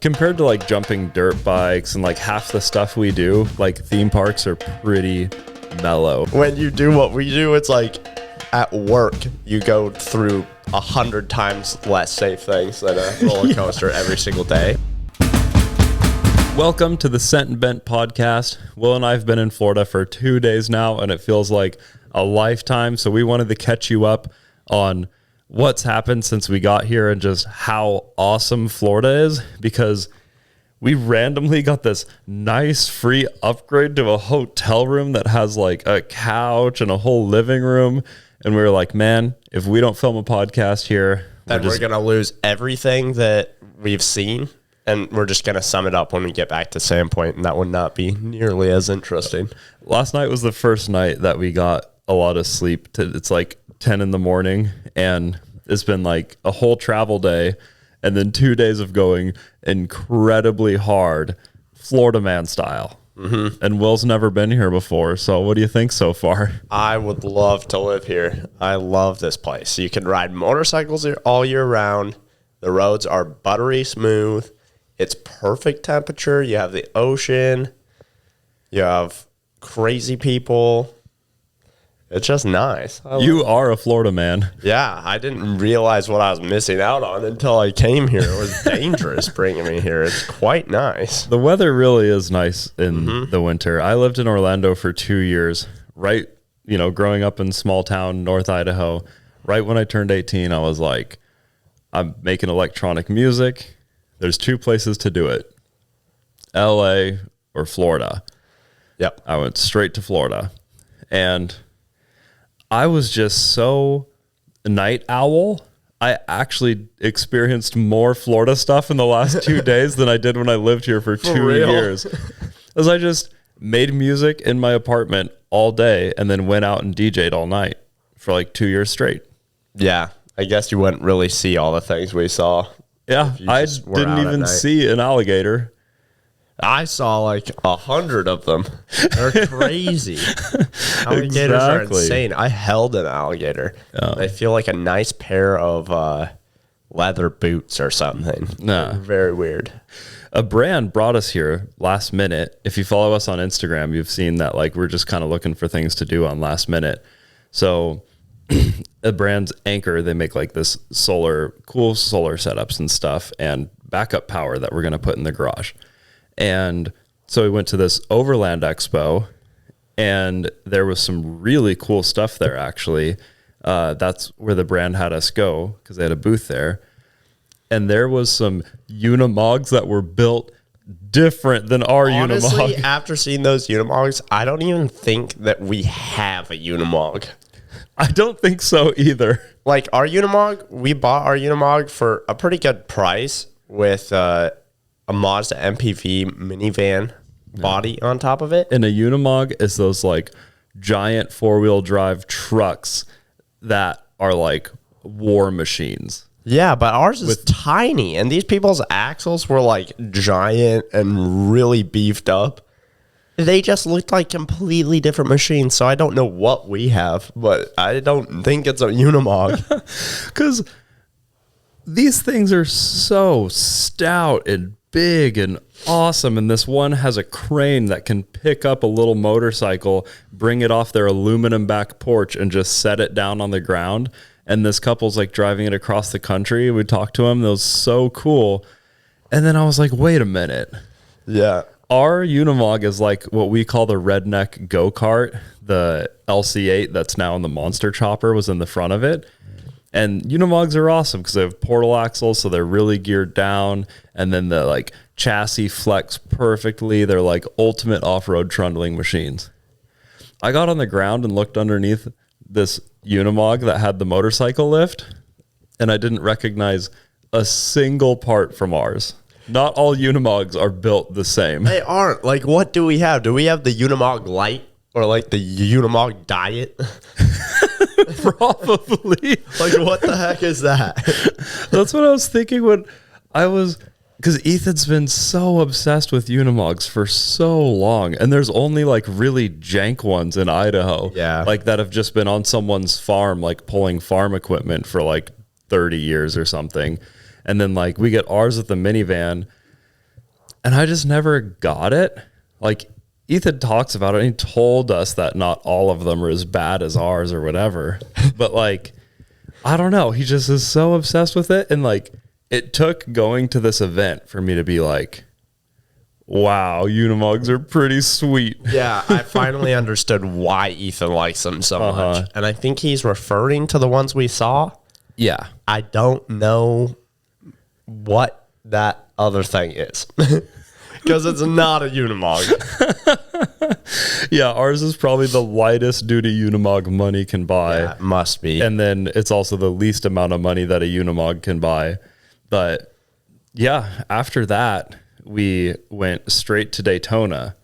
Compared to like jumping dirt bikes and like half the stuff we do, like theme parks are pretty mellow. When you do what we do, it's like at work, you go through 100 times less safe things than a roller coaster every single day. Welcome to the Scent and Bent podcast. Will and I have been in Florida for 2 days now, and it feels like a lifetime. So we wanted to catch you up on what's happened since we got here and just how awesome Florida is, because we randomly got this nice free upgrade to a hotel room that has like a couch and a whole living room. And we were like, man, if we don't film a podcast here, then we're going to lose everything that we've seen. And we're just going to sum it up when we get back to Sandpoint, and that would not be nearly as interesting. Last night was the first night that we got a lot of sleep. It's like 10 in the morning, and it's been like a whole travel day and then 2 days of going incredibly hard Florida man style. Mm-hmm. And Will's never been here before. So what do you think so far? I would love to live here. I love this place. You can ride motorcycles all year round. The roads are buttery smooth. It's perfect temperature. You have the ocean. You have crazy people. It's just nice. You are a Florida man. Yeah, I didn't realize what I was missing out on until I came here. It was dangerous bringing me here. It's quite nice. The weather really is nice in the winter. I lived in Orlando for 2 years, right? You know, growing up in small town, North Idaho. Right when I turned 18, I was like, I'm making electronic music. There's two places to do it, LA or Florida. Yep. I went straight to Florida, and I was just so night owl. I actually experienced more Florida stuff in the last 2 days than I did when I lived here for 2 years. As I just made music in my apartment all day and then went out and DJ'd all night for like 2 years straight. Yeah, I guess you wouldn't really see all the things we saw. Yeah, I didn't even see an alligator. I saw like 100 of them. They're crazy. Alligators are insane. I held an alligator. They feel like a nice pair of leather boots or something. Nah. Very weird. A brand brought us here last minute. If you follow us on Instagram, you've seen that like we're just kind of looking for things to do on last minute. So a brand's Anchor, they make like this cool solar setups and stuff and backup power that we're going to put in the garage. And so we went to this Overland Expo, and there was some really cool stuff there, actually. That's where the brand had us go because they had a booth there. And there was some Unimogs that were built different than our Honestly, Unimog. After seeing those Unimogs, I don't even think that we have a Unimog. I don't think so either. Like our Unimog, we bought our Unimog for a pretty good price with a Mazda MPV minivan body on top of it. And a Unimog is those like giant four-wheel drive trucks that are like war machines. Yeah, but ours is tiny, and these people's axles were like giant and really beefed up. They just looked like completely different machines, so I don't know what we have, but I don't think it's a Unimog. Because these things are so stout and big and awesome, and this one has a crane that can pick up a little motorcycle, bring it off their aluminum back porch, and just set it down on the ground. And this couple's like driving it across the country. We talked to them. That was so cool. And then I was like, wait a minute. Yeah. Our Unimog is like what we call the redneck go-kart. The LC8 that's now in the Monster Chopper was in the front of it. And Unimogs are awesome because they have portal axles, so they're really geared down. And then the like chassis flex perfectly. They're like ultimate off-road trundling machines. I got on the ground and looked underneath this Unimog that had the motorcycle lift, and I didn't recognize a single part from ours. Not all Unimogs are built the same. They aren't. Like, what do we have? Do we have the Unimog Lite or like the Unimog Diet? Probably. Like, what the heck is that? That's what I was thinking when I was, because Ethan's been so obsessed with Unimogs for so long, and there's only like really jank ones in Idaho. Yeah. Like that have just been on someone's farm, like pulling farm equipment for like 30 years or something. And then like we get ours with the minivan, And I just never got it. Like, Ethan talks about it, and he told us that not all of them are as bad as ours or whatever. But, like, I don't know. He just is so obsessed with it. And, like, it took going to this event for me to be like, wow, Unimogs are pretty sweet. Yeah, I finally understood why Ethan likes them so much. And I think he's referring to the ones we saw. Yeah. I don't know what that other thing is. Because it's not a Unimog. Yeah, ours is probably the lightest duty Unimog money can buy. Yeah, it must be. And then it's also the least amount of money that a Unimog can buy. But yeah, after that, we went straight to Daytona,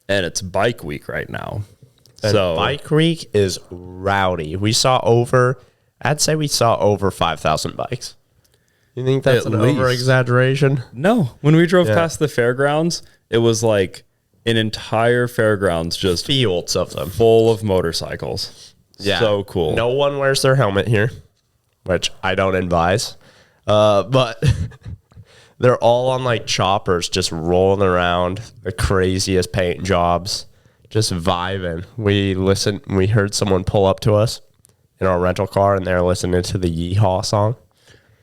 and it's bike week right now. And so bike week is rowdy. I'd say we saw over 5,000 bikes. You think that's At an least. over-exaggeration? No, when we drove past the fairgrounds, it was like an entire fairgrounds just Fields of them. full of motorcycles. Yeah. So cool. No one wears their helmet here, which I don't advise. But they're all on like choppers, just rolling around, the craziest paint jobs, just vibing. We heard someone pull up to us in our rental car, and they're listening to the Yeehaw song.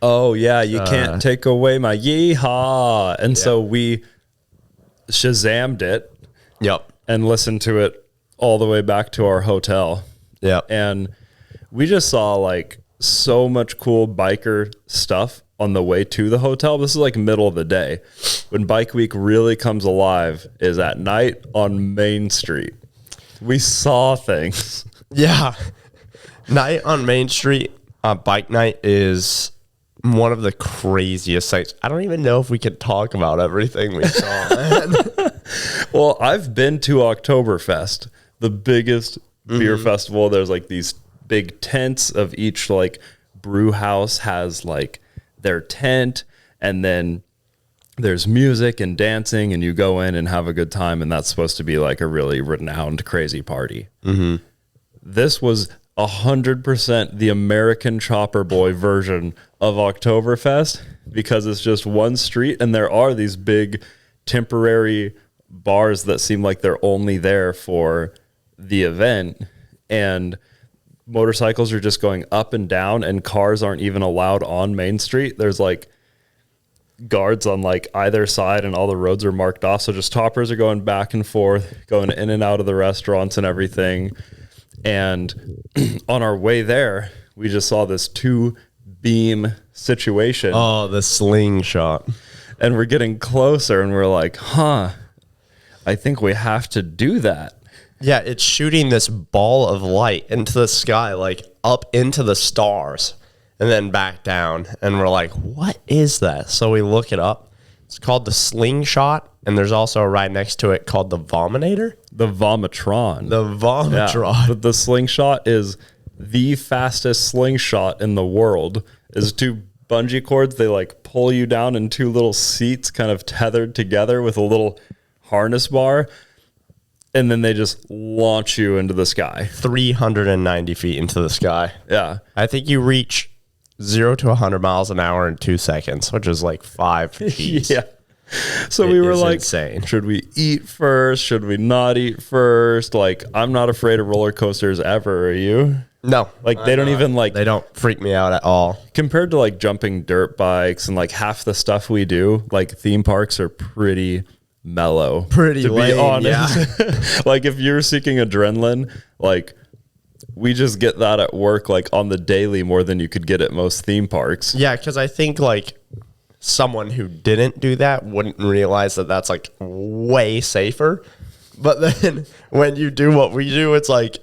Oh, yeah, you can't take away my yeehaw. And so we Shazammed it. Yep. And listened to it all the way back to our hotel. Yep. And we just saw like so much cool biker stuff on the way to the hotel. This is like middle of the day. When Bike Week really comes alive is at night on Main Street. We saw things. Yeah. Night on Main Street, bike night is one of the craziest sights. I don't even know if we could talk about everything we saw, man. Well, I've been to Oktoberfest, the biggest beer festival. There's like these big tents of each like brew house has like their tent, and then there's music and dancing, and you go in and have a good time, and that's supposed to be like a really renowned crazy party. This was 100% the American Chopper Boy version of Oktoberfest, because it's just one street, and there are these big temporary bars that seem like they're only there for the event, and motorcycles are just going up and down, and cars aren't even allowed on Main Street. There's like guards on like either side, and all the roads are marked off, so just toppers are going back and forth, going in and out of the restaurants and everything. And on our way there, we just saw this 2-beam situation. Oh, the slingshot. And we're getting closer, and we're like, I think we have to do that. Yeah, it's shooting this ball of light into the sky, like up into the stars, and then back down. And we're like, what is that? So we look it up. It's called the Slingshot, and there's also a ride next to it called the Vominator. The Vomatron. The Vomatron. Yeah, but the Slingshot is the fastest slingshot in the world. Is 2 bungee cords. They like pull you down in 2 little seats kind of tethered together with a little harness bar. And then they just launch you into the sky. 390 feet into the sky. Yeah. I think you reach 0 to 100 miles an hour in 2 seconds, which is like 5 Gs. Yeah. So we were like, insane. Should we eat first? Should we not eat first? Like, I'm not afraid of roller coasters ever. Are you? No. Like, they don't even like, they don't freak me out at all. compared to like jumping dirt bikes and like half the stuff we do, like theme parks are pretty mellow. Pretty to lame, be honest. yeah. Like, if you're seeking adrenaline, like, we just get that at work, like on the daily, more than you could get at most theme parks. Yeah, because I think like someone who didn't do that wouldn't realize that that's like way safer. But then when you do what we do, it's like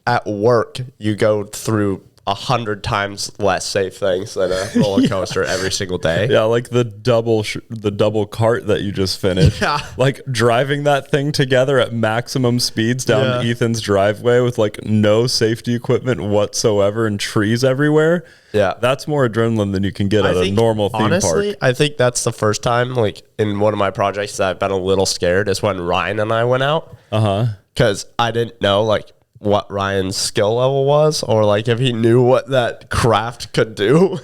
at work, you go through 100 times less safe things than a roller coaster every single day. Yeah, like the double cart that you just finished. Yeah. Like driving that thing together at maximum speeds down Ethan's driveway with like no safety equipment whatsoever and trees everywhere. Yeah. That's more adrenaline than you can get at a normal theme honestly, park. I think that's the first time, like in one of my projects, that I've been a little scared is when Ryan and I went out. Because I didn't know like what Ryan's skill level was, or like if he knew what that craft could do.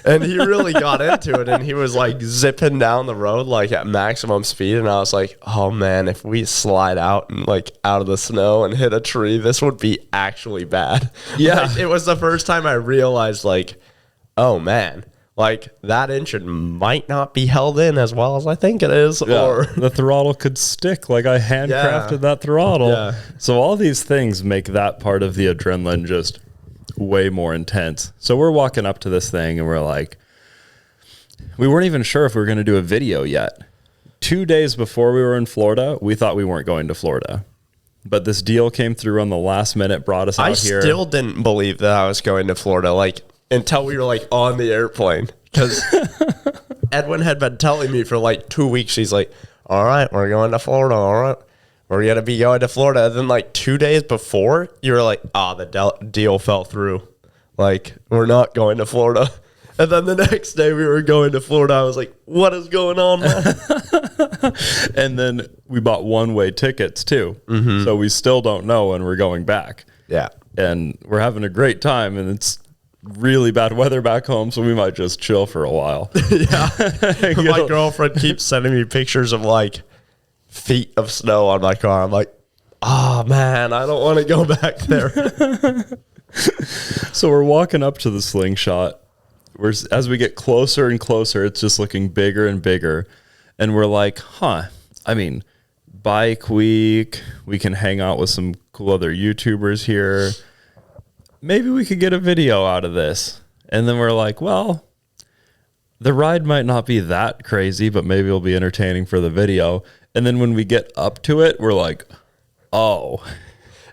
And he really got into it, and he was like zipping down the road like at maximum speed. And I was like, oh man, if we slide out and like out of the snow and hit a tree, this would be actually bad. Yeah. Like, it was the first time I realized like, oh man, like that engine might not be held in as well as I think it is. Yeah, Or the throttle could stick, like I handcrafted Yeah. that throttle. Yeah. So all these things make that part of the adrenaline just way more intense. So we're walking up to this thing and we're like, we weren't even sure if we were going to do a video yet. 2 days before we were in Florida, we thought we weren't going to Florida. But this deal came through on the last minute, brought us out here. I still didn't believe that I was going to Florida, like until we were like on the airplane, because Edwin had been telling me for like 2 weeks. He's like, all right, we're going to Florida. All right, we're going to be going to Florida. And then like 2 days before, you were like, the deal fell through. Like, we're not going to Florida. And then the next day we were going to Florida. I was like, what is going on, man? And then we bought one-way tickets too. So we still don't know when we're going back. Yeah. And we're having a great time, and it's really bad weather back home, so we might just chill for a while. Yeah. My girlfriend keeps sending me pictures of like feet of snow on my car. I'm like, oh man, I don't want to go back there. So we're walking up to the Slingshot. As we get closer and closer, it's just looking bigger and bigger. And we're like, I mean, bike week, we can hang out with some cool other YouTubers here. Maybe we could get a video out of this. And then we're like, well, the ride might not be that crazy, but maybe it'll be entertaining for the video. And then when we get up to it, we're like, oh.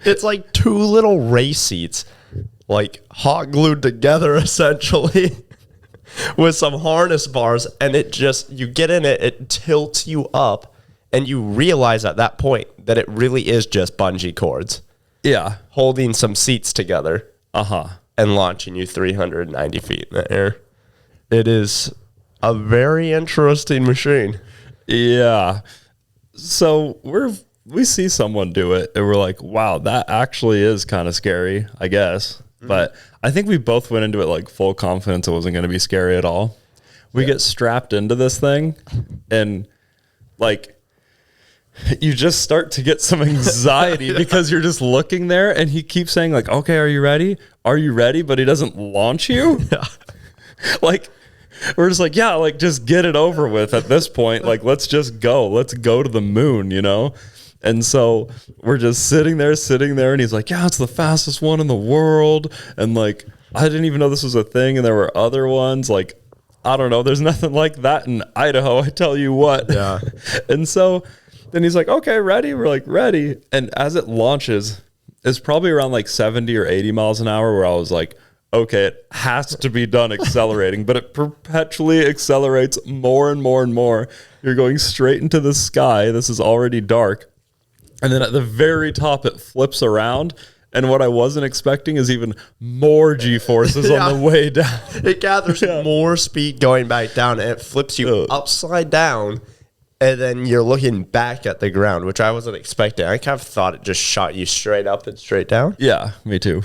It's like two little race seats, like hot glued together essentially with some harness bars. And it just, you get in it, it tilts you up. And you realize at that point that it really is just bungee cords. Yeah. Holding some seats together. Uh-huh. And launching you 390 feet in the air. It is a very interesting machine. Yeah. So we see someone do it and we're like, wow, that actually is kind of scary, I guess. But I think we both went into it like full confidence it wasn't going to be scary at all. We get strapped into this thing and like you just start to get some anxiety because you're just looking there and he keeps saying like, okay, are you ready? Are you ready? But he doesn't launch you. Yeah. Like, we're just like, yeah, like just get it over with at this point. Like, let's just go. Let's go to the moon, you know? And so we're just sitting there. And he's like, yeah, it's the fastest one in the world. And like, I didn't even know this was a thing. And there were other ones like, I don't know. There's nothing like that in Idaho. I tell you what. Yeah. And so then he's like, okay, ready? We're like, ready. And as it launches, it's probably around like 70 or 80 miles an hour where I was like, okay, it has to be done accelerating, but it perpetually accelerates more and more and more. You're going straight into the sky. This is already dark. And then at the very top, it flips around. And what I wasn't expecting is even more G-forces on the way down. It gathers more speed going back down, and it flips you upside down. And then you're looking back at the ground, which I wasn't expecting. I kind of thought it just shot you straight up and straight down. Yeah, me too.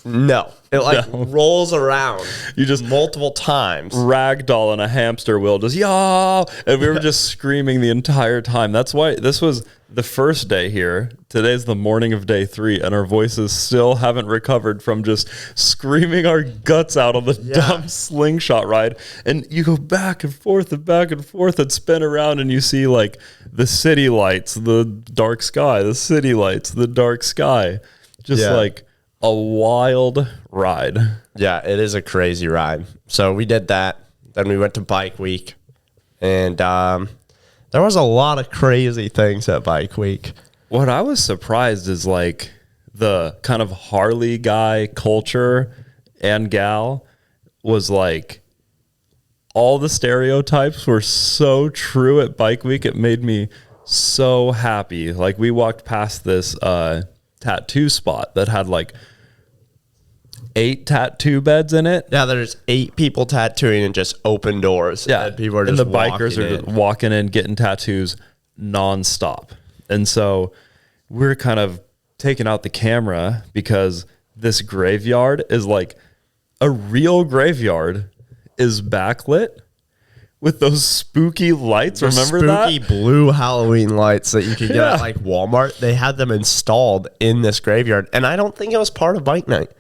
No. It like rolls around You just multiple times. ragdoll on a hamster wheel, just yaw, and we were just screaming the entire time. That's why this was the first day here. Today's the morning of day 3, and our voices still haven't recovered from just screaming our guts out on the dumb slingshot ride. And you go back and forth and spin around, and you see like the city lights, the dark sky, the city lights, the dark sky, just like a wild ride. Yeah, it is a crazy ride. So we did that. Then we went to Bike Week. And there was a lot of crazy things at Bike Week. What I was surprised is like the kind of Harley guy culture and gal was like all the stereotypes were so true at Bike Week. It made me so happy. Like we walked past this tattoo spot that had like 8 tattoo beds in it. Yeah, there's 8 people tattooing and just open doors. Yeah, and people are just and the bikers are just walking in, getting tattoos nonstop. And so we're kind of taking out the camera because this graveyard is like a real graveyard is backlit with those spooky lights. The Remember spooky that? blue Halloween lights that you could get Yeah. at like Walmart. They had them installed in this graveyard, and I don't think it was part of bike night.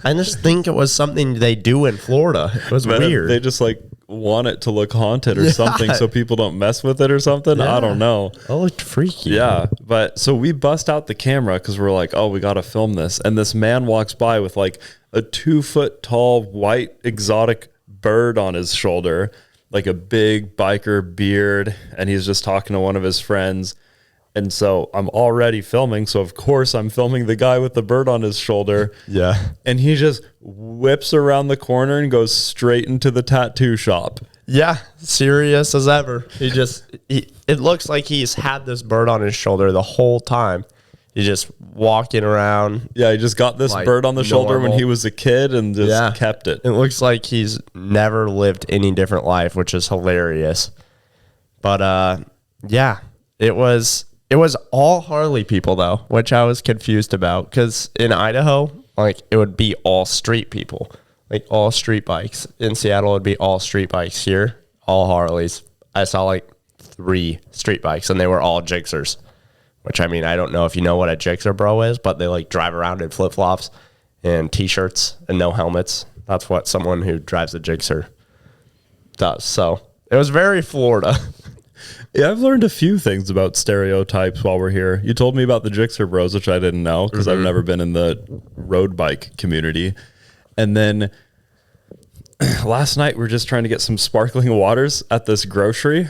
I just think it was something they do in Florida. It was Man, weird. They just like want it to look haunted or something so people don't mess with it or something. Yeah. I don't know. It looked freaky. Yeah. But so we bust out the camera because we're like, oh, we got to film this. And this man walks by with like a 2-foot tall white exotic bird on his shoulder, like a big biker beard. And he's just talking to one of his friends. And so I'm already filming. So of course I'm filming the guy with the bird on his shoulder. Yeah. And he just whips around the corner and goes straight into the tattoo shop. Yeah. Serious as ever. It looks like he's had this bird on his shoulder the whole time. He's just walking around. Yeah, he just got this Like bird on the shoulder when normal. he was a kid and just kept it. It looks like he's never lived any different life, which is hilarious. But yeah, it was all Harley people though, which I was confused about because in Idaho, like it would be all street people, like all street bikes. In Seattle, it'd be all street bikes. Here, all Harleys. I saw like 3 street bikes, and they were all Gixxers. Which, I mean, I don't know if you know what a Gixxer bro is, but they like drive around in flip-flops and t-shirts and no helmets. That's what someone who drives a Gixxer does. So it was very Florida. Yeah, I've learned a few things about stereotypes while we're here. You told me about the Gixxer bros, which I didn't know because I've never been in the road bike community. And then last night, we were just trying to get some sparkling waters at this grocery.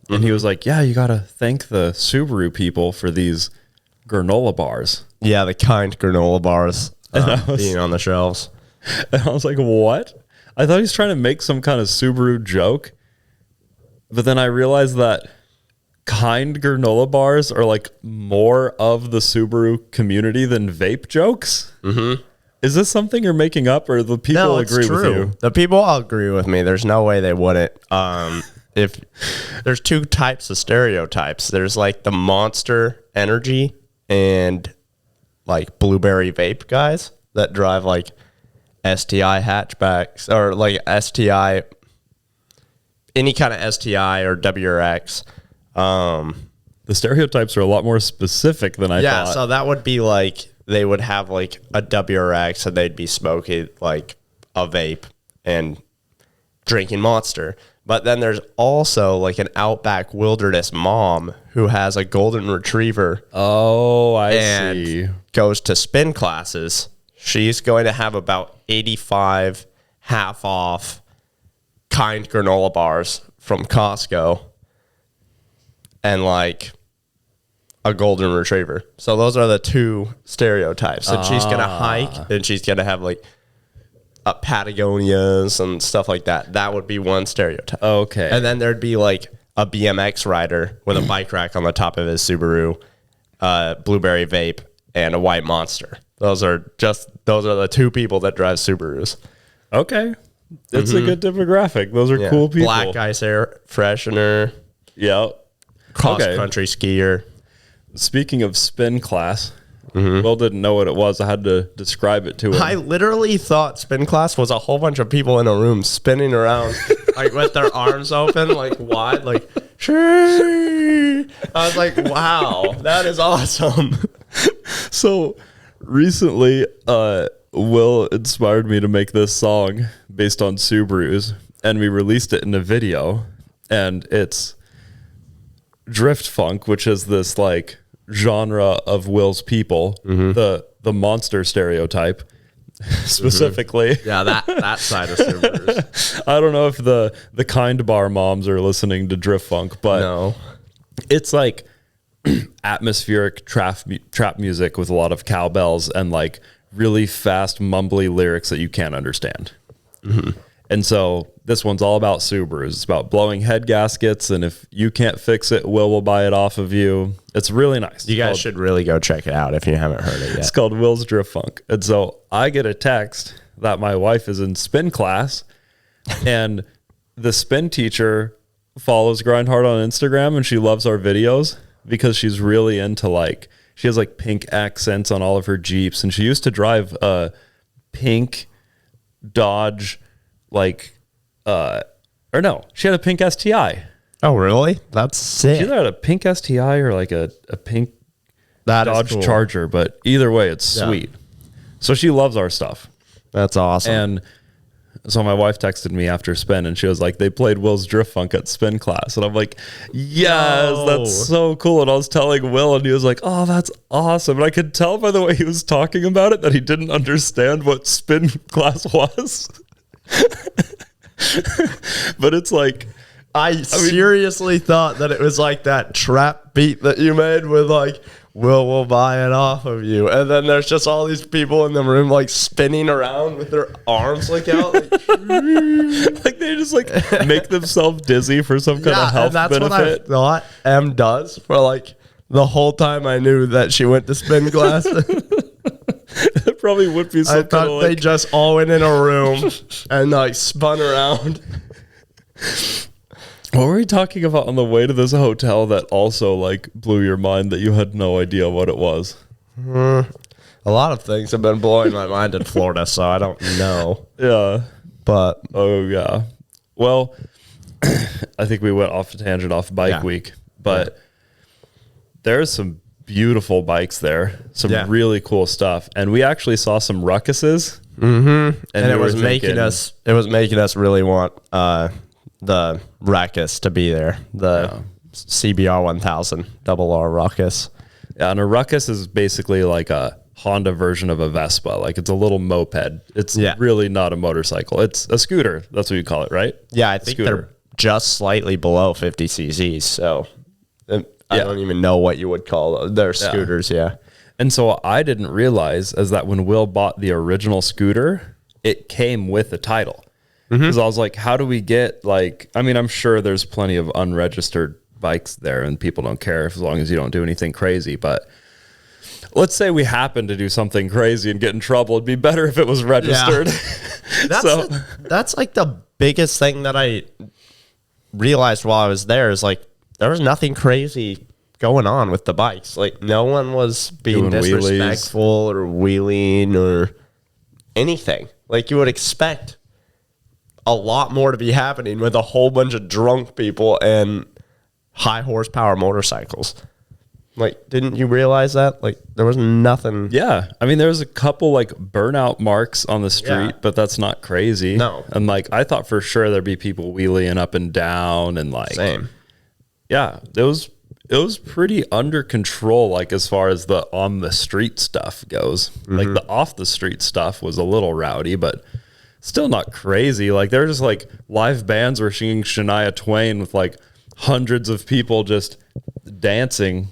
And he was like, yeah, you got to thank the Subaru people for these granola bars. Yeah, the kind granola bars being on the shelves. And I was like, what? I thought he was trying to make some kind of Subaru joke. But then I realized that kind granola bars are like more of the Subaru community than vape jokes. Mm-hmm. Is this something you're making up, or the people agree with you? The people all agree with me. There's no way they wouldn't. If there's 2 types of stereotypes, there's like the Monster Energy and like blueberry vape guys that drive like STI hatchbacks or like STI, any kind of STI or WRX. The stereotypes are a lot more specific than I thought. So that would be like they would have like a WRX and they'd be smoking like a vape and drinking Monster. But then there's also like an outback wilderness mom who has a golden retriever. Oh, I and see. Goes to spin classes. She's going to have about 85 half off kind granola bars from Costco and like a golden retriever. So those are the 2 stereotypes. And she's going to hike and she's going to have like Patagonias and stuff like that. That would be one stereotype. Okay. And then there'd be like a BMX rider with a bike rack on the top of his Subaru, blueberry vape, and a white Monster. Those are the 2 people that drive Subarus. Okay. It's a good demographic. Those are cool people. Black ice air freshener. Yeah. Cross country skier. Speaking of spin class, Will didn't know what it was. I had to describe it to him. I literally thought spin class was a whole bunch of people in a room spinning around, like with their arms open, like wide, like, sure. I was like, wow, that is awesome. So recently, Will inspired me to make this song based on Subarus, and we released it in a video, and it's drift funk, which is this like genre of Will's people, the monster stereotype specifically. Yeah, that side of Subarus. I don't know if the kind bar moms are listening to drift funk, but No. it's like atmospheric trap music with a lot of cowbells and like really fast mumbly lyrics that you can't understand. And so this one's all about Subarus. It's about blowing head gaskets, and if you can't fix it, Will buy it off of you. It's really nice. You guys should really go check it out if you haven't heard it yet. It's called Will's Drift Funk. And so I get a text that my wife is in spin class, and the spin teacher follows Grind Hard on Instagram, and she loves our videos because she's really into like, she has like pink accents on all of her Jeeps, and she used to drive a pink Dodge, like or no, she had a pink STI. Oh, really? That's sick. She either had a pink STI or like a pink Dodge cool. Charger, but either way, it's sweet. So she loves our stuff. That's awesome. And so my wife texted me after spin, and she was like, they played Will's Drift Funk at spin class. And I'm like, yes, that's so cool. And I was telling Will, and he was like, oh, that's awesome. And I could tell by the way he was talking about it that he didn't understand what spin class was. But it's like, I seriously thought that it was like that trap beat that you made with like, we'll buy it off of you. And then there's just all these people in the room like spinning around with their arms like out. Like, like they just like make themselves dizzy for some kind of health benefit. What I thought M does for like the whole time I knew that she went to spin class. It probably would be something. I thought they just all went in a room and like spun around. What were we talking about on the way to this hotel that also like blew your mind that you had no idea what it was? A lot of things have been blowing my mind in Florida, so I don't know. Yeah. But oh yeah. Well, I think we went off a tangent off bike week, but there's some beautiful bikes there, some really cool stuff, and we actually saw some ruckuses. And it was making us really want the Ruckus to be there, the CBR 1000 double R Ruckus. Yeah, and a Ruckus is basically like a Honda version of a Vespa. Like it's a little moped. It's really not a motorcycle. It's a scooter. That's what you call it, right? Yeah, I think they're just slightly below 50 cc's. So I don't even know what you would call their scooters. Yeah. And so I didn't realize is that when Will bought the original scooter, it came with the title. Because I was like, how do we get like, I mean, I'm sure there's plenty of unregistered bikes there and people don't care as long as you don't do anything crazy. But let's say we happen to do something crazy and get in trouble. It'd be better if it was registered. Yeah. That's like the biggest thing that I realized while I was there is like, there was nothing crazy going on with the bikes. Like no one was being disrespectful or wheeling or anything. Like you would expect a lot more to be happening with a whole bunch of drunk people and high horsepower motorcycles. Like, didn't you realize that? Like, there was nothing. Yeah. I mean, there was a couple, like, burnout marks on the street, but that's not crazy. No. And, like, I thought for sure there'd be people wheeling up and down and, like. Same. Yeah. It was pretty under control, like, as far as the on-the-street stuff goes. Like, the off-the-street stuff was a little rowdy, but still not crazy. Like, there were just, like, live bands were singing Shania Twain with, like, hundreds of people just dancing.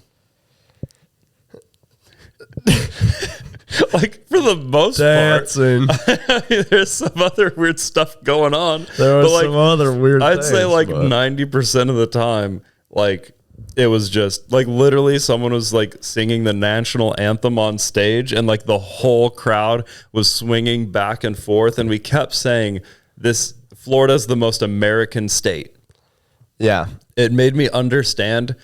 Like for the most part, there's some other weird stuff going on. There was some other weird I'd say like 90% of the time, like it was just like literally someone was like singing the national anthem on stage and like the whole crowd was swinging back and forth. And we kept saying this, Florida's the most American state. Yeah. It made me understand.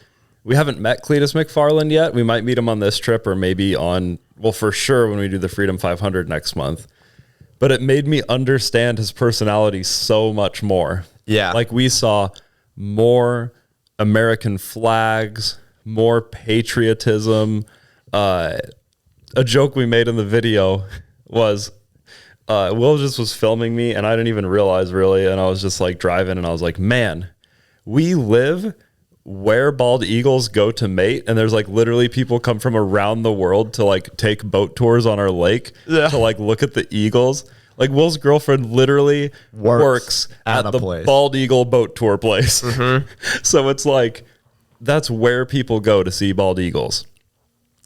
We haven't met Cletus McFarland yet. We might meet him on this trip or maybe on, well, for sure when we do the Freedom 500 next month. But it made me understand his personality so much more. Yeah. Like we saw more American flags, more patriotism. A joke we made in the video was Will just was filming me and I didn't even realize really. And I was just like driving and I was like, man, we live where bald eagles go to mate, and there's like literally people come from around the world to like take boat tours on our lake to like look at the eagles. Like Will's girlfriend literally works at the place. Bald Eagle boat tour place. So it's like that's where people go to see bald eagles.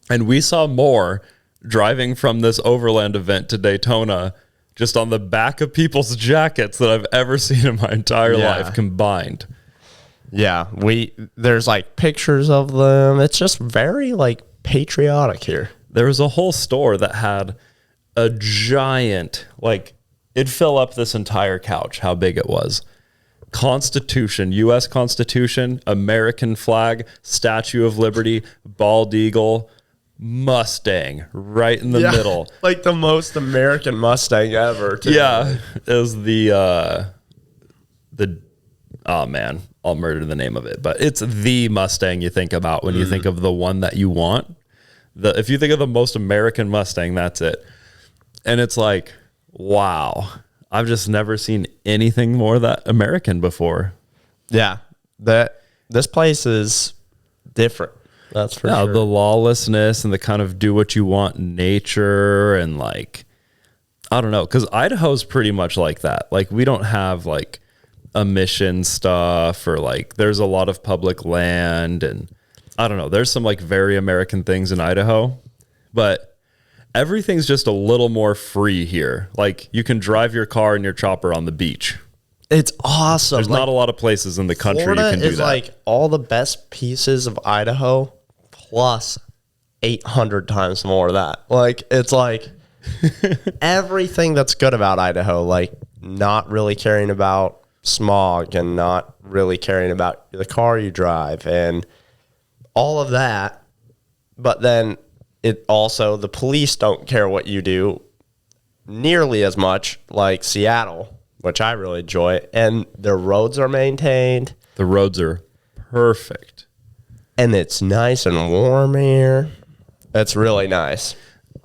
And we saw more driving from this overland event to Daytona just on the back of people's jackets that I've ever seen in my entire life combined. Yeah, there's like pictures of them. It's just very like patriotic here. There was a whole store that had a giant, like it'd fill up this entire couch, how big it was. Constitution, U.S. Constitution, American flag, Statue of Liberty, bald eagle, Mustang right in the middle. Like the most American Mustang ever. Yeah, it was the the, oh man, I'll murder the name of it, but it's the Mustang you think about when you think of the one that you want. If you think of the most American Mustang, that's it. And it's like, wow, I've just never seen anything more that American before. Yeah, this place is different. That's for sure. The lawlessness and the kind of do what you want nature and like, I don't know, because Idaho's pretty much like that. Like we don't have like emission stuff or like there's a lot of public land and I don't know. There's some like very American things in Idaho, but everything's just a little more free here. Like you can drive your car and your chopper on the beach. It's awesome. There's not a lot of places in the country Florida you can do is that. like all the best pieces of Idaho plus 800 times more of that. Like it's like everything that's good about Idaho, like not really caring about smog and not really caring about the car you drive and all of that. But then it also, the police don't care what you do nearly as much like Seattle, which I really enjoy. And their roads are maintained. The roads are perfect. And it's nice and warm here. It's really nice.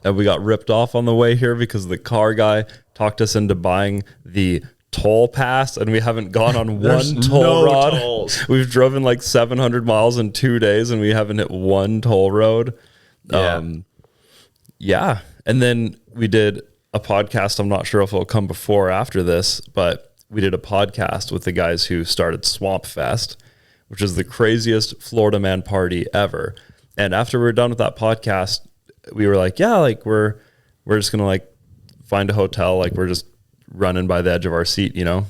And we got ripped off on the way here because the car guy talked us into buying the toll pass, and we haven't gone on one toll rod. Tolls. We've driven like 700 miles in 2 days, and we haven't hit one toll road. Yeah. Yeah. And then we did a podcast. I'm not sure if it'll come before or after this, but we did a podcast with the guys who started Swamp Fest, which is the craziest Florida man party ever. And after we were done with that podcast, we were like, yeah, like we're just going to like find a hotel. Like we're just running by the edge of our seat, you know?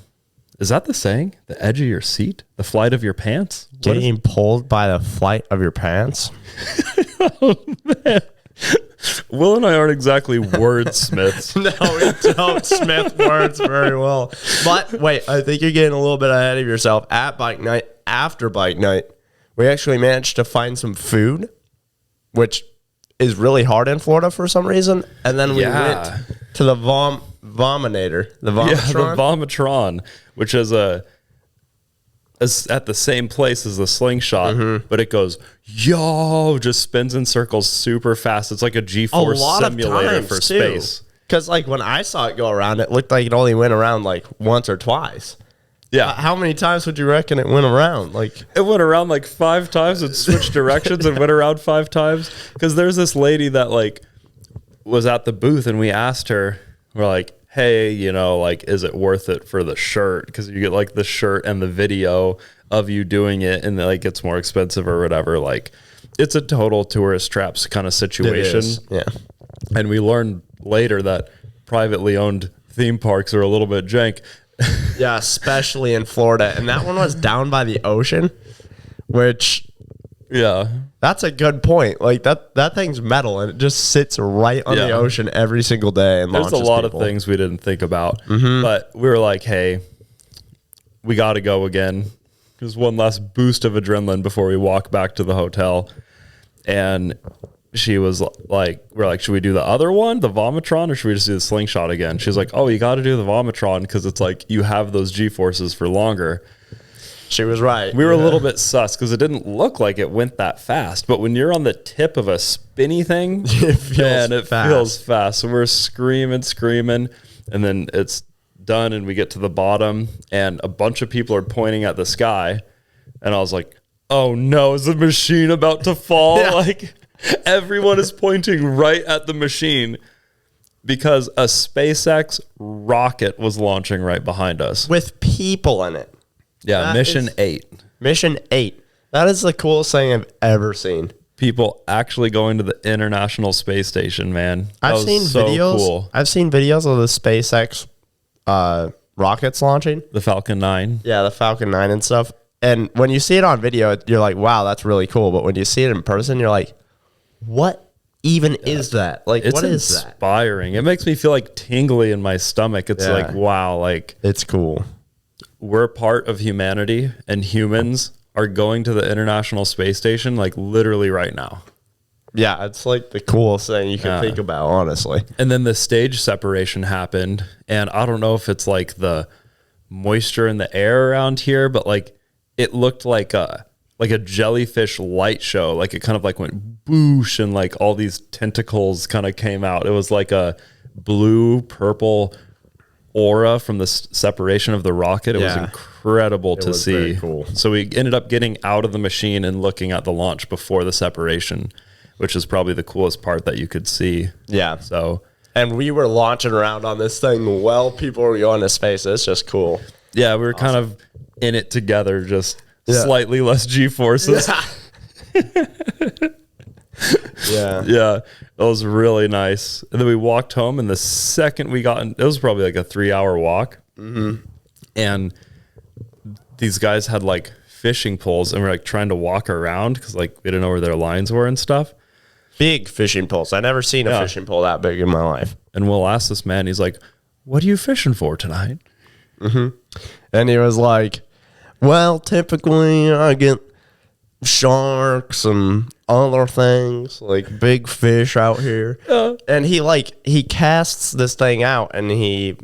Is that the saying? The edge of your seat? The flight of your pants? Getting pulled by the flight of your pants? Oh, man. Will and I aren't exactly wordsmiths. No, we don't smith words very well. But wait, I think you're getting a little bit ahead of yourself. At bike night, after bike night, we actually managed to find some food, which is really hard in Florida for some reason. And then we went to the Vominator, the Vomatron. Yeah, the Vomatron, which is at the same place as the Slingshot, but it goes, just spins in circles super fast. It's like a G-force simulator for space. Because like when I saw it go around, it looked like it only went around like once or twice. Yeah. How many times would you reckon it went around? Like it went around like 5 times. It switched directions and went around 5 times. Because there's this lady that like was at the booth, and we asked her, we're like, hey, you know, like, is it worth it for the shirt? Because you get like the shirt and the video of you doing it, and like it's more expensive or whatever. Like, it's a total tourist traps kind of situation. Yeah. And we learned later that privately owned theme parks are a little bit jank. Yeah, especially in Florida. And that one was down by the ocean, which, yeah, that's a good point. Like that thing's metal, and it just sits right on the ocean every single day. And there's a lot of things we didn't think about, but we were like, hey, we got to go again. Just one last boost of adrenaline before we walk back to the hotel. And she was like, we're like, should we do the other one, the Vomatron, or should we just do the Slingshot again? She's like, oh, you got to do the Vomatron because it's like you have those G-forces for longer. She was right. We were a little bit sus because it didn't look like it went that fast. But when you're on the tip of a spinny thing, it feels fast. So we're screaming. And then it's done, and we get to the bottom, and a bunch of people are pointing at the sky. And I was like, oh no, is the machine about to fall? Yeah. Like, everyone is pointing right at the machine because a SpaceX rocket was launching right behind us. With people in it. Yeah, Mission 8. Mission 8. That is the coolest thing I've ever seen. People actually going to the International Space Station, man. I've seen videos. Cool. I've seen videos of the SpaceX rockets launching. The Falcon 9. Yeah, the Falcon 9 and stuff. And when you see it on video, you're like, wow, that's really cool. But when you see it in person, you're like, what even is that? Like, what is that? It's inspiring. It makes me feel like tingly in my stomach. It's like, wow, like, it's cool. We're part of humanity, and humans are going to the International Space Station like literally right now. Yeah, it's like the coolest thing you can think about, honestly. And then the stage separation happened, and I don't know if it's like the moisture in the air around here, but like it looked like a jellyfish light show. Like it kind of like went boosh and like all these tentacles kind of came out. It was like a blue purple aura from the separation of the rocket. It was incredible to see. Very cool. So we ended up getting out of the machine and looking at the launch before the separation, which is probably the coolest part that you could see. Yeah. So, and we were launching around on this thing while people were going to space. It's just cool. Yeah, we were kind of in it together, just slightly less G-forces. Yeah. Yeah, it was really nice. And then we walked home, and the second we got in, it was probably like a 3-hour walk. Mm-hmm. And these guys had like fishing poles, and we're like trying to walk around because like we didn't know where their lines were and stuff. Big fishing poles. I never seen a fishing pole that big in my life. And we'll ask this man, he's like, "What are you fishing for tonight?" Mm-hmm. And he was like, "Well, typically I get sharks and other things, like big fish out here." And he casts this thing out and he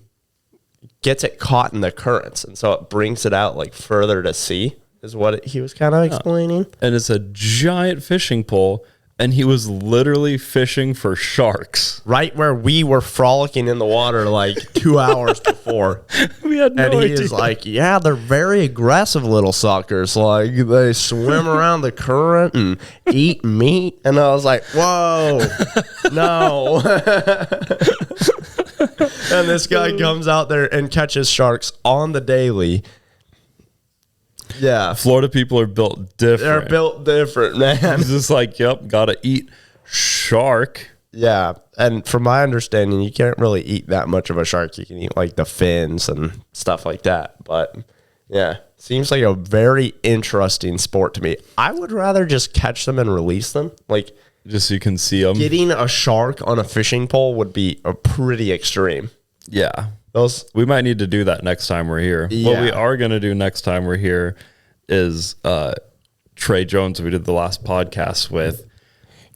gets it caught in the currents, and so it brings it out like further to sea, is what he was kind of explaining. And it's a giant fishing pole, and he was literally fishing for sharks Right where we were frolicking in the water like 2 hours before. We had no idea. idea. Is like, yeah, they're very aggressive little suckers. Like they swim around the current and eat meat. And I was like, whoa, no. And this guy comes out there and catches sharks on the daily. Yeah. Florida people are built different. They're built different, man. It's just like, yep, gotta eat shark. Yeah. And from my understanding, you can't really eat that much of a shark. You can eat like the fins and stuff like that. But yeah, seems like a very interesting sport to me. I would rather just catch them and release them. Like, just so you can see them. Getting a shark on a fishing pole would be a pretty extreme. Yeah. We might need to do that next time we're here. Yeah. What we are going to do next time we're here is Trey Jones, we did the last podcast with,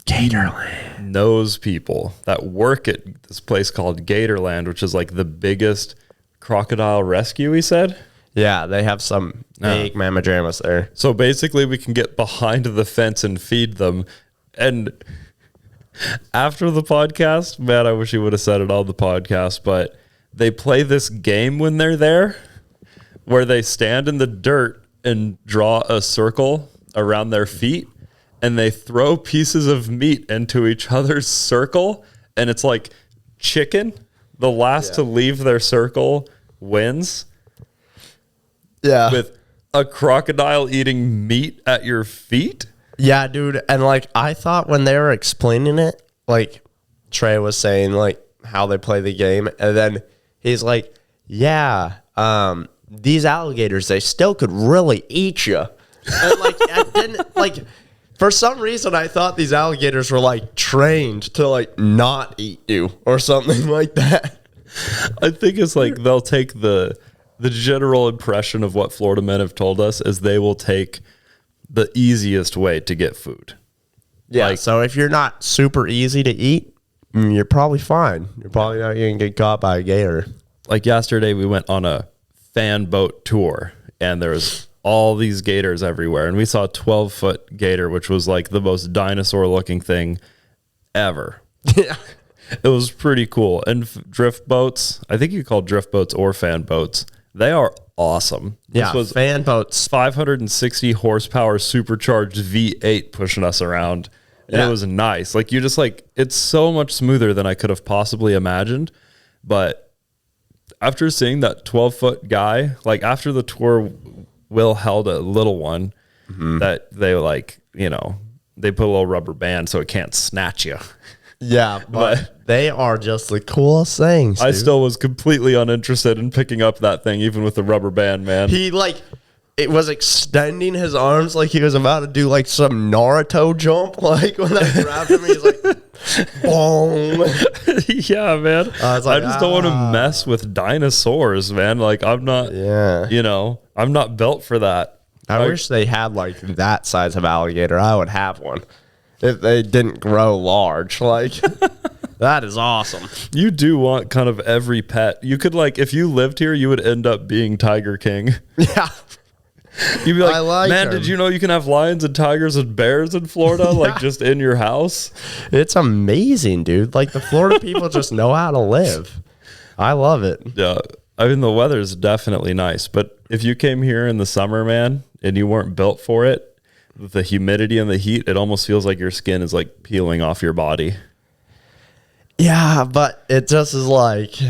Gatorland, knows people that work at this place called Gatorland, which is like the biggest crocodile rescue, he said. Yeah, they have some big mammajamas there. So basically we can get behind the fence and feed them. And after the podcast, man, I wish he would have said it on the podcast, but they play this game when they're there where they stand in the dirt and draw a circle around their feet, and they throw pieces of meat into each other's circle, and it's like chicken. The last to leave their circle wins. Yeah. With a crocodile eating meat at your feet. Yeah, dude. And like, I thought when they were explaining it, like Trey was saying like how they play the game, and then he's like, yeah, these alligators, they still could really eat you. And like, I didn't like, for some reason, I thought these alligators were like trained to like not eat you or something like that. I think it's like they'll take the general impression of what Florida men have told us is they will take the easiest way to get food. Yeah. Like, so if you're not super easy to eat, you're probably fine. You're probably not going to get caught by a gator. Like yesterday, we went on a fan boat tour, and there was all these gators everywhere. And we saw a 12-foot gator, which was like the most dinosaur-looking thing ever. Yeah. It was pretty cool. And drift boats, I think you call drift boats or fan boats, they are awesome. Yeah, this was fan boats. 560 horsepower supercharged V8 pushing us around. And it was nice. Like, you just like, it's so much smoother than I could have possibly imagined. But after seeing that 12-foot guy, like after the tour, Will held a little one that they like, you know, they put a little rubber band so it can't snatch you. Yeah, but they are just the coolest things. I still was completely uninterested in picking up that thing, even with the rubber band, man. He like, it was extending his arms like he was about to do like some Naruto jump. Like when I grabbed him, he's like, boom. Yeah, man. I was like, I just don't want to mess with dinosaurs, man. Like, I'm not, you know, I'm not built for that. I wish they had like that size of alligator. I would have one if they didn't grow large. Like, That is awesome. You do want kind of every pet. You could like, if you lived here, you would end up being Tiger King. Yeah. You'd be like, I like man, him. did you know you can have lions and tigers and bears in Florida, like just in your house? It's amazing, dude. Like the Florida people just know how to live. I love it. Yeah. I mean, the weather's definitely nice, but if you came here in the summer, man, and you weren't built for it, with the humidity and the heat, it almost feels like your skin is like peeling off your body. Yeah, but it just is like...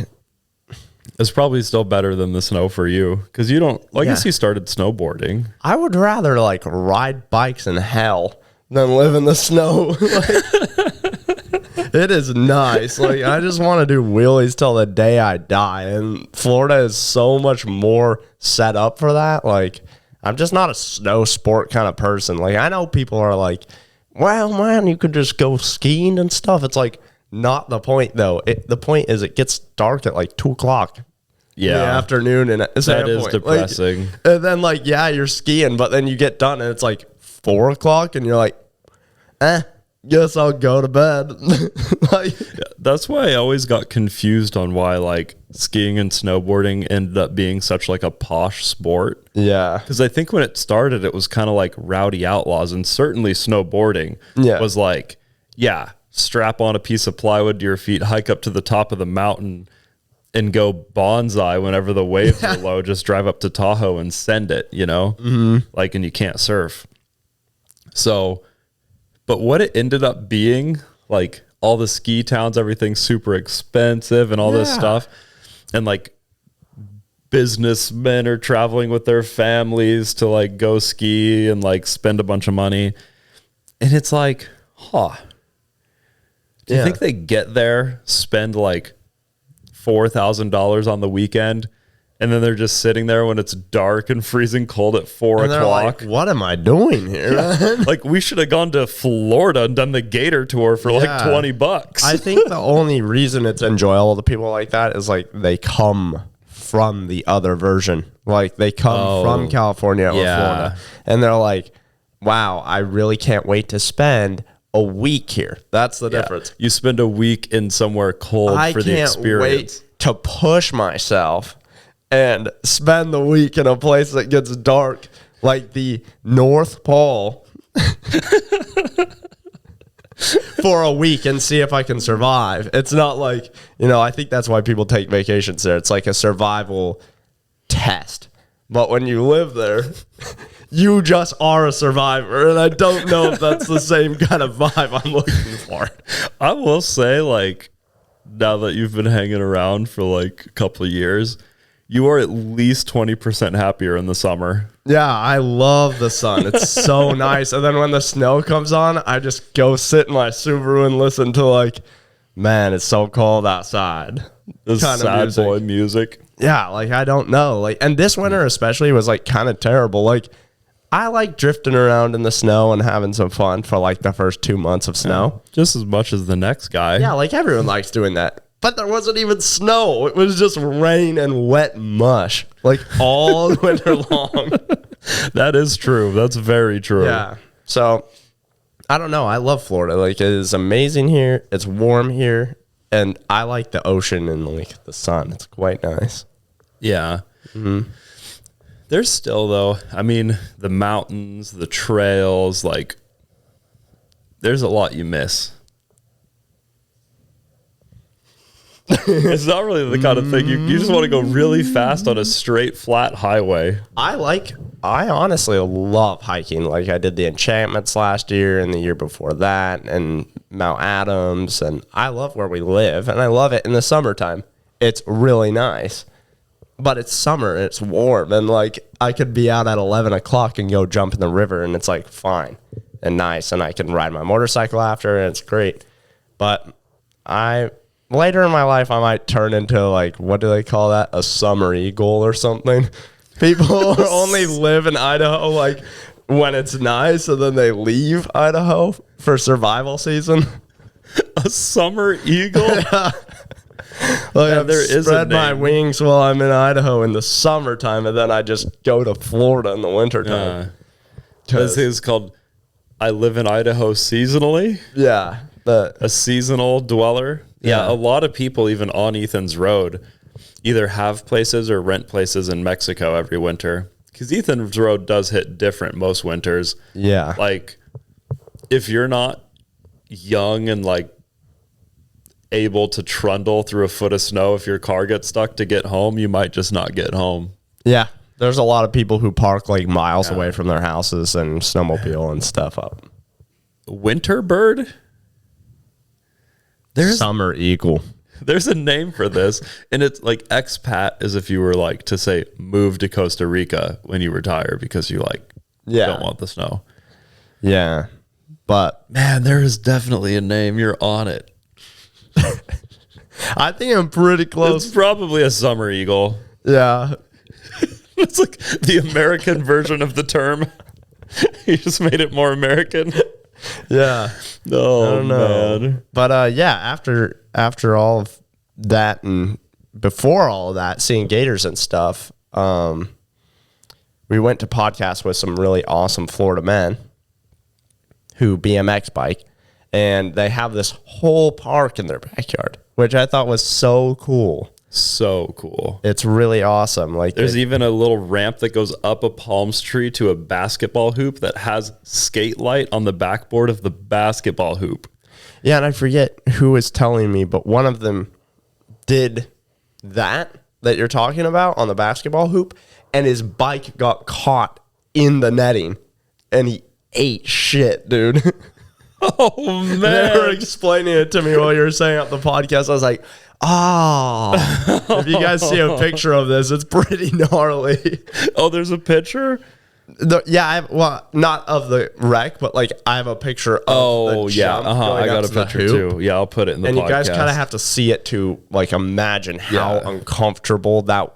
It's probably still better than the snow for you because you don't. Well, I guess you started snowboarding. I would rather like ride bikes in hell than live in the snow. Like, it is nice. Like I just want to do wheelies till the day I die, and Florida is so much more set up for that. Like I'm just not a snow sport kind of person. Like I know people are like, "Well, man, you could just go skiing and stuff." It's like not the point though. The point is it gets dark at like 2:00. Yeah, in the afternoon, and that is depressing. Like, and then like, yeah, you're skiing, but then you get done and it's like 4:00, and you're like, guess I'll go to bed. Like, yeah, that's why I always got confused on why like skiing and snowboarding ended up being such like a posh sport. yeah, Because I think when it started, it was kind of like rowdy outlaws, and certainly snowboarding was like, yeah, strap on a piece of plywood to your feet, hike up to the top of the mountain, and go bonsai whenever the waves are low. Just drive up to Tahoe and send it, you know? Like, and you can't surf. So, but what it ended up being, like all the ski towns, everything's super expensive and all this stuff. And like businessmen are traveling with their families to like go ski and like spend a bunch of money. And it's like, do you think they get there, spend like $4,000 on the weekend, and then they're just sitting there when it's dark and freezing cold at 4 o'clock? like, what am I doing here? Like we should have gone to Florida and done the Gator tour for like $20. I think the only reason it's enjoyable to people like that is like they come from the other version. Like they come from California or Florida, and they're like, wow, I really can't wait to spend a week here. That's the difference. You spend a week in somewhere cold for the experience. Wait to push myself and spend the week in a place that gets dark like the North Pole for a week and see if I can survive. It's not like, I think that's why people take vacations there. It's like a survival test. But when you live there, you just are a survivor, and I don't know if that's the same kind of vibe I'm looking for. I will say, like, now that you've been hanging around for like a couple of years, you are at least 20% happier in the summer. Yeah, I love the sun. It's so nice. And then when the snow comes on, I just go sit in my Subaru and listen to like, man, it's so cold outside. This sad boy music. Yeah, like I don't know. Like, and this winter especially was like kind of terrible. Like I like drifting around in the snow and having some fun for like the first 2 months of snow. Just as much as the next guy. Yeah, like everyone likes doing that. But there wasn't even snow. It was just rain and wet mush like all winter long. That is true. That's very true. Yeah. So I don't know. I love Florida. Like it is amazing here. It's warm here. And I like the ocean and like the sun. It's quite nice. Yeah. Mm-hmm. There's still, though, I mean, the mountains, the trails, like, there's a lot you miss. It's not really the kind of thing you just want to go really fast on a straight, flat highway. I honestly love hiking. Like, I did the Enchantments last year and the year before that, and Mount Adams, and I love where we live, and I love it in the summertime. It's really nice. But it's summer and it's warm, and like I could be out at 11 o'clock and go jump in the river, and it's like fine and nice, and I can ride my motorcycle after, and it's great. But later in my life I might turn into like, what do they call that? A summer eagle or something. People only live in Idaho like when it's nice, and then they leave Idaho for survival season. A summer eagle? Yeah. Like yeah, there is spread my wings while I'm in Idaho in the summertime, and then I just go to Florida in the wintertime. This is called I live in Idaho seasonally. Yeah, A seasonal dweller. Yeah, a lot of people, even on Ethan's road, either have places or rent places in Mexico every winter. Because Ethan's road does hit different most winters. Yeah. Like, if you're not young and, like, able to trundle through a foot of snow, if your car gets stuck to get home, you might just not get home. Yeah. There's a lot of people who park, like, miles away from their houses and snowmobile and stuff up. Winter bird? Summer eagle. There's a name for this, and it's like expat, as if you were like to say move to Costa Rica when you retire because you like don't want the snow. Yeah. But man, there is definitely a name. You're on it. I think I'm pretty close. It's probably a summer eagle. Yeah. It's like the American version of the term. You just made it more American. Yeah. Oh, I don't know. Man. But yeah, after all of that and before all of that, seeing gators and stuff, we went to podcast with some really awesome Florida men who BMX bike, and they have this whole park in their backyard, which I thought was so cool. So cool. It's really awesome. Like, there's even a little ramp that goes up a palm tree to a basketball hoop that has skate light on the backboard of the basketball hoop. Yeah, and I forget who was telling me, but one of them did that you're talking about on the basketball hoop, and his bike got caught in the netting, and he ate shit, dude. Oh, man. They were explaining it to me while you were saying on the podcast. I was like, if you guys see a picture of this, it's pretty gnarly. Oh, there's a picture? Not of the wreck, but like I have a picture of the jump. I got a picture too. Yeah, I'll put it in the podcast. And you guys kind of have to see it to like imagine how uncomfortable that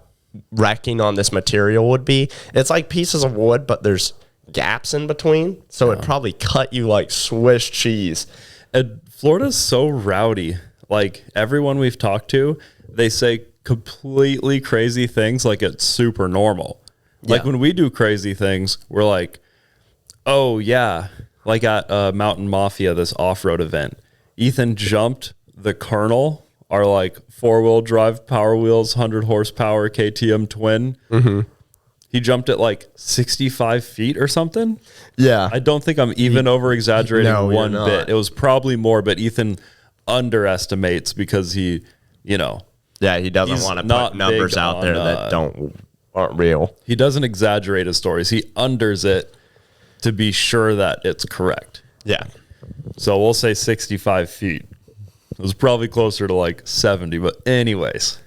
wrecking on this material would be. It's like pieces of wood, but there's gaps in between, so it probably cut you like Swiss cheese. And Florida's so rowdy. Like, everyone we've talked to, they say completely crazy things like it's super normal. Like, when we do crazy things, we're like, oh, yeah. Like at Mountain Mafia, this off-road event, Ethan jumped the Colonel, our, like, four-wheel drive Power Wheels, 100 horsepower KTM twin. Mm-hmm. He jumped at, like, 65 feet or something. Yeah. I don't think I'm even over-exaggerating one bit. It was probably more, but Ethan underestimates because he, you know, he doesn't want to put numbers out there that aren't real. He doesn't exaggerate his stories. He unders it to be sure that it's correct. Yeah. So we'll say 65 feet. It was probably closer to like 70, but anyways,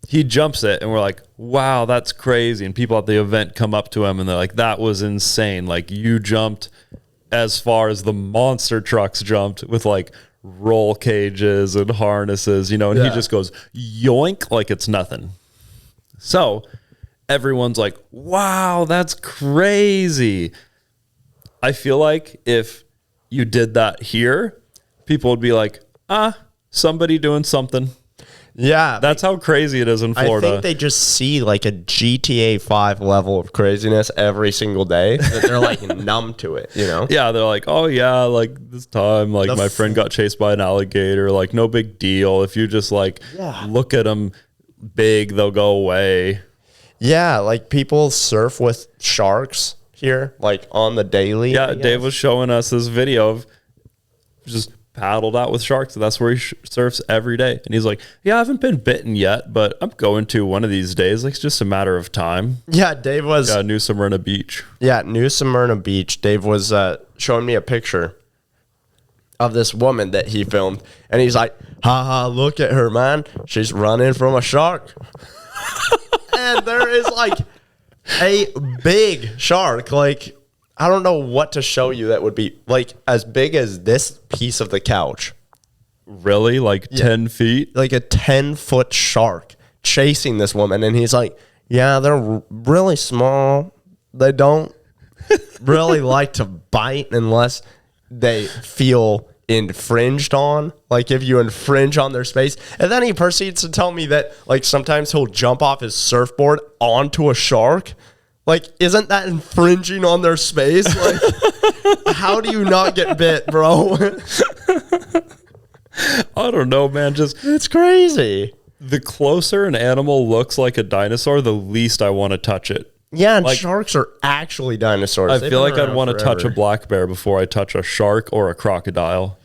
he jumps it and we're like, wow, that's crazy. And people at the event come up to him and they're like, that was insane. Like, you jumped as far as the monster trucks jumped with like roll cages and harnesses, you know, and he just goes yoink like it's nothing. So everyone's like, wow, that's crazy. I feel like if you did that here, people would be like, somebody doing something. Yeah. That's how crazy it is in Florida. I think they just see like a GTA 5 level of craziness every single day. That they're like numb to it, you know? Yeah, they're like, oh yeah, like this time, like my friend got chased by an alligator, like no big deal. If you just like look at them big, they'll go away. Yeah, like people surf with sharks here, like on the daily. Yeah, Dave was showing us this video of just paddled out with sharks. That's where he surfs every day. And he's like, yeah, I haven't been bitten yet, but I'm going to one of these days. Like, it's just a matter of time. Yeah, Dave was... New Smyrna Beach. Yeah, New Smyrna Beach. Dave was showing me a picture of this woman that he filmed. And he's like, haha, look at her, man. She's running from a shark. And there is like a big shark, like... I don't know what to show you that would be like as big as this piece of the couch. Really? Like 10 feet? Like a 10-foot shark chasing this woman. And he's like, yeah, they're really small. They don't really like to bite unless they feel infringed on. Like if you infringe on their space. And then he proceeds to tell me that like sometimes he'll jump off his surfboard onto a shark. Like, isn't that infringing on their space? Like, how do you not get bit, bro? I don't know, man. Just It's crazy. the closer an animal looks like a dinosaur, the least I want to touch it. Yeah, and Like- sharks are actually dinosaurs. I They've feel been like I'd around want to touch a forever. black bear before I touch a shark or a crocodile.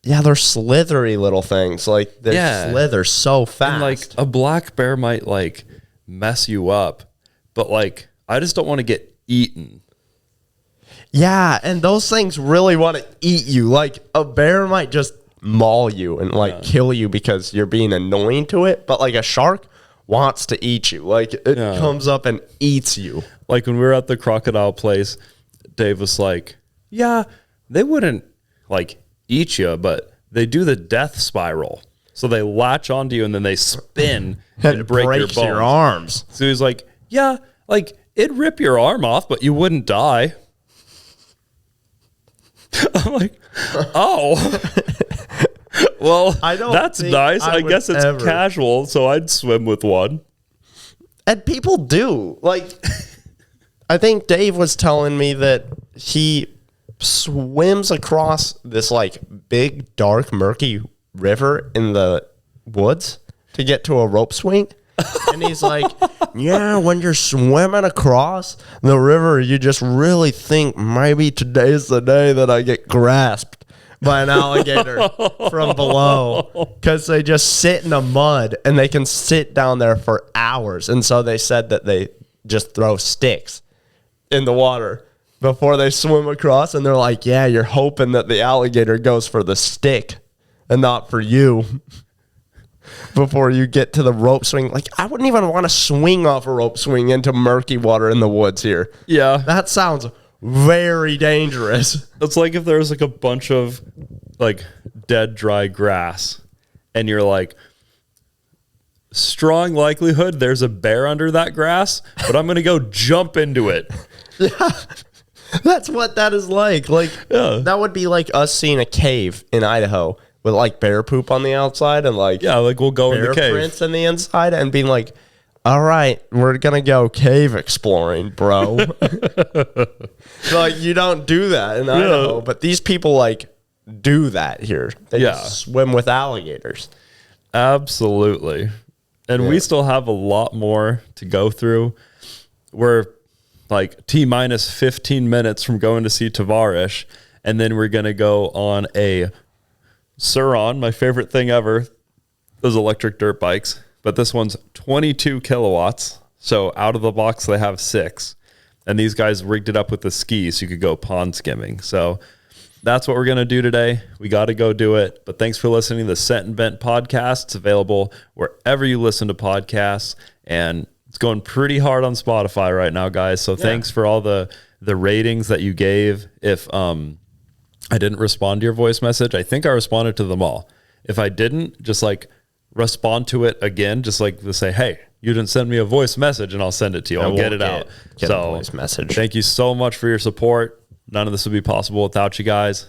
Yeah, they're slithery little things. Like, they slither so fast. And like a black bear might like mess you up, but like I just don't want to get eaten. yeah, and those things really want to eat you. Like, a bear might just maul you and like kill you because you're being annoying to it, but like a shark wants to eat you. Like, it comes up and eats you. Like when we were at the crocodile place, Dave was like, yeah, they wouldn't like eat you, but they do the death spiral. So they latch onto you and then they spin and break your breaks bones. your arms. So he's like, yeah, like it'd rip your arm off, but you wouldn't die. I'm like, oh, well, I don't that's think nice. I I would guess it's ever. casual, so I'd swim with one. And people do. Like, I think Dave was telling me that he swims across this like big, dark, murky river in the woods to get to a rope swing. And he's like, yeah, when you're swimming across the river, you just really think maybe today's the day that I get grasped by an alligator from below, because they just sit in the mud and they can sit down there for hours. And so they said that they just throw sticks in the water before they swim across. And they're like, yeah, you're hoping that the alligator goes for the stick and not for you before you get to the rope swing. Like, I wouldn't even want to swing off a rope swing into murky water in the woods here. Yeah. That sounds very dangerous. It's like if there was like a bunch of like dead, dry grass and you're like, strong likelihood there's a bear under that grass, but I'm going to go jump into it. Yeah. That's what that is like. Like, that would be like us seeing a cave in Idaho with like bear poop on the outside and like Yeah, like we'll go in bear the cave. prints on the inside and being like, all right, we're going to go cave exploring, bro. Like, you don't do that in Idaho, but these people like do that here. They just swim with alligators. Absolutely. And we still have a lot more to go through. We're like T-minus 15 minutes from going to see Tavarish, and then we're going to go on a Suron, my favorite thing ever, those electric dirt bikes. But this one's 22 kilowatts. So out of the box, they have 6. And these guys rigged it up with the skis so you could go pond skimming. So that's what we're going to do today. We got to go do it. But thanks for listening to the Scent and Vent podcast. It's available wherever you listen to podcasts. And it's going pretty hard on Spotify right now, guys. So thanks for all the ratings that you gave. If I didn't respond to your voice message, I think I responded to them all. If I didn't, just like respond to it again, just like to say, hey, you didn't send me a voice message, and I'll send it to you. I'll get it out. Get a voice message. Thank you so much for your support. None of this would be possible without you guys.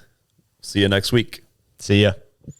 See you next week. See ya.